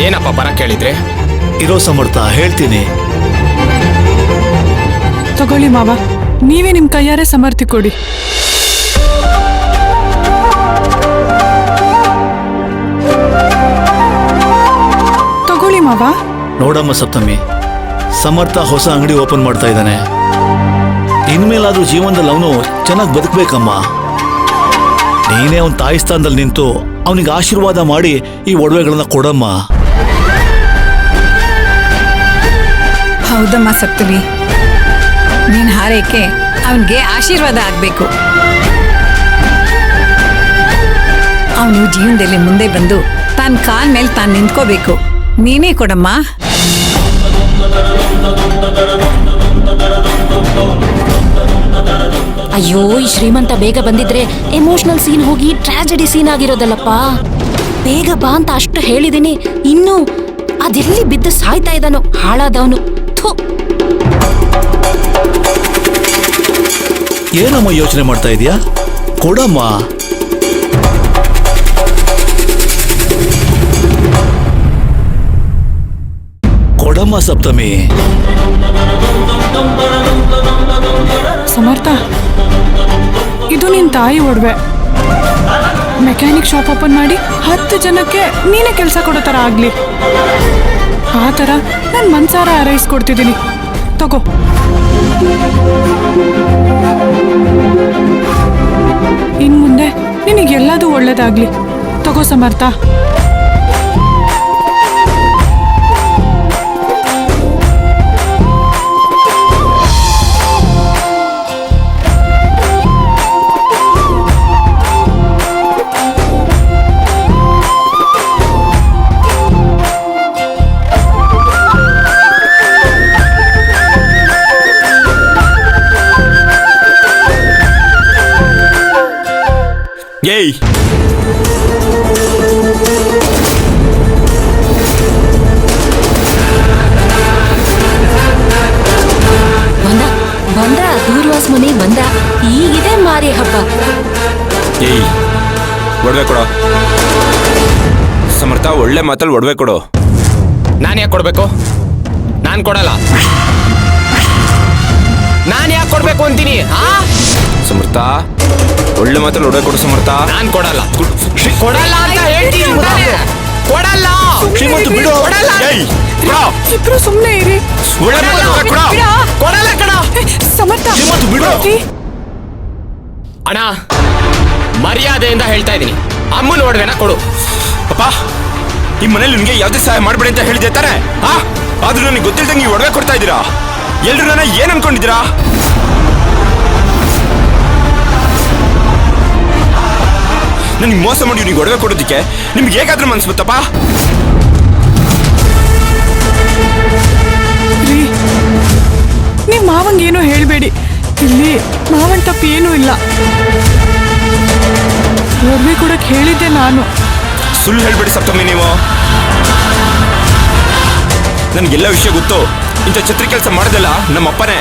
ಏನಪ್ಪ ಬರಕ್ಕೆ ಹೇಳಿದ್ರೆ? ಇರೋ ಸಮರ್ಥ, ಹೇಳ್ತೀನಿ. ತಗೊಳ್ಳಿ ಮಾವ, ನೀವೇ ನಿಮ್ ಕೈಯಾರೆ ಸಮರ್ಥಿ ಕೊಡಿ. ತಗೊಳ್ಳಿ ಮಾವ. ನೋಡಮ್ಮ ಸಪ್ತಮಿ, ಸಮರ್ಥ ಹೊಸ ಅಂಗಡಿ ಓಪನ್ ಮಾಡ್ತಾ ಇದ್ದಾನೆ. ಇನ್ಮೇಲಾದ್ರೂ ಜೀವನದಲ್ಲಿ ಅವನು ಚೆನ್ನಾಗಿ ಬದುಕಬೇಕಮ್ಮ. ನೀನೇ ಅವನ ತಾಯಿ ಸ್ಥಾನದಲ್ಲಿ ನಿಂತು ಅವನಿಗೆ ಆಶೀರ್ವಾದ ಮಾಡಿ ಈ ಒಡವೆಗಳನ್ನ ಕೊಡಮ್ಮ. ಹೌದಮ್ಮ ಸಪ್ತಮಿ, ನೀನ್ ಹಾರೈಕೆ ಅವನಿಗೆ ಆಶೀರ್ವಾದ ಆಗ್ಬೇಕು. ಅವನು ಜೀವನದಲ್ಲಿ ಮುಂದೆ ಬಂದು ತನ್ನ ಕಾಲ್ ಮೇಲೆ ತಾನು ನಿಂತ್ಕೋಬೇಕು. ನೀನೇ ಕೊಡಮ್ಮ. ಅಯ್ಯೋ, ಈ ಶ್ರೀಮಂತ ಬೇಗ ಬಂದಿದ್ರೆ ಎಮೋಷನಲ್ ಸೀನ್ ಹೋಗಿ ಟ್ರಾಜಡಿ ಸೀನ್ ಆಗಿರೋದಲ್ಲಪ್ಪ. ಬೇಗ ಬಾ ಅಂತ ಅಷ್ಟು ಹೇಳಿದೀನಿ, ಇನ್ನು ಅದೆಲ್ಲಿ ಬಿದ್ದು ಸಾಯ್ತಾ ಇದ್ದಾನೋ ಹಾಳಾದವನು. ಏನಮ್ಮ ಯೋಚನೆ ಮಾಡ್ತಾ ಇದೀಯಾ? ಕೊಡಮ್ಮ. ಕೊಡಮ್ಮ ಸಪ್ತಮಿ. ಸಮರ್ಥ, ಇದು ನಿನ್ ತಾಯಿ ಒಡವೆ. ಮೆಕ್ಯಾನಿಕ್ ಶಾಪ್ ಓಪನ್ ಮಾಡಿ 10 ಜನಕ್ಕೆ ನೀನೇ ಕೆಲಸ ಕೊಡೋ ತರ ಆಗ್ಲಿ. ಆ ತರ ನಾನು ಮನ್ಸಾರ ಹಾರೈಸ್ಕೊಡ್ತಿದ್ದೀನಿ. ತಗೋ. ಇನ್ ಮುಂದೆ ನಿನಗೆಲ್ಲದೂ ಒಳ್ಳೇದಾಗ್ಲಿ. ತಗೋ ಸಮರ್ಥ. ಏಯ್, ಬಂದ ದೂರ್ವಾಸ್ ಮನೆ ಬಂದ. ಈಗಿದೆ ಮಾರಿ ಹಬ್ಬ. ಏಯ್, ಒಡವೆ ಕೊಡೋ. ಸಮರ್ಥ, ಒಳ್ಳೆ ಮಾತಲ್ಲಿ ಒಡವೆ ಕೊಡು. ನಾನು ಯಾಕೆ ಕೊಡ್ಬೇಕು? ನಾನು ಕೊಡಲ್ಲ. ನಾನು ಯಾಕೆ ಕೊಡ್ಬೇಕು ಅಂತೀನಿ? ಸಮರ್ಥ, ಒಳ್ಳೆ ಮಾತಲ್ಲಿ ಒಡವೆ ಕೊಡು. ಸಮರ್ಥ, ನಾನು ಕೊಡಲ್ಲ. ಕೊಡಲ್ಲ ಅಂತ ಹೇಳ್ತೀನಿ. ಕೊಡಲ್ಲ. ಶ್ರೀಮಂತ ಬಿಡು. ಇಬ್ರು ಸುಮ್ಮನೆ ಇರಿ. ಕೊಡಲ್ಲ ಕಣ. ಸಮರ್ಥ, ಶ್ರೀಮಂತ ಬಿಡು. ಅಣ್ಣ, ಮರ್ಯಾದೆಯಿಂದ ಹೇಳ್ತಾ ಇದ್ದೀನಿ, ಅಮ್ಮನ ಒಡವೆನ ಕೊಡು. ಅಪ್ಪ, ಈ ಮನೇಲಿ ನಿಮಗೆ ಯಾವುದೇ ಸಹಾಯ ಮಾಡ್ಬೇಡಿ ಅಂತ ಹೇಳಿದೆ ತಾನೆ? ಆದ್ರೂ ನನಗೆ ಗೊತ್ತಿಲ್ದಂಗೆ ನೀವು ಒಡವೆ ಕೊಡ್ತಾ ಇದ್ದೀರಾ. ಎಲ್ರು ನನ್ನ ಏನ್ ಅನ್ಕೊಂಡಿದ್ದೀರಾ? ನನಗೆ ಮೋಸ ಮಾಡಿ ನೀವು ಒಡವೆ ಕೊಡೋದಕ್ಕೆ ನಿಮ್ಗೆ ಹೇಗಾದ್ರೂ ಮನ್ಸು ಬತ್ತಪ್ಪ? ನೀವ್ ಮಾವಂಗೇನೋ ಹೇಳ್ಬೇಡಿ. ಇಲ್ಲಿ ಮಾವನ್ ತಪ್ಪು ಏನೂ ಇಲ್ಲ. ಒಡವೆ ಕೊಡಕ್ ಹೇಳಿದ್ದೆ ನಾನು. ಸುಳ್ಳು ಹೇಳ್ಬೇಡಿ ಸಪ್ತಮಿ. ನೀವು ನನಗೆಲ್ಲ ವಿಷಯ ಗೊತ್ತು. ಇಂಥ ಛತ್ರಿ ಕೆಲಸ ಮಾಡೋದಲ್ಲ ನಮ್ಮ ಅಪ್ಪನೇ.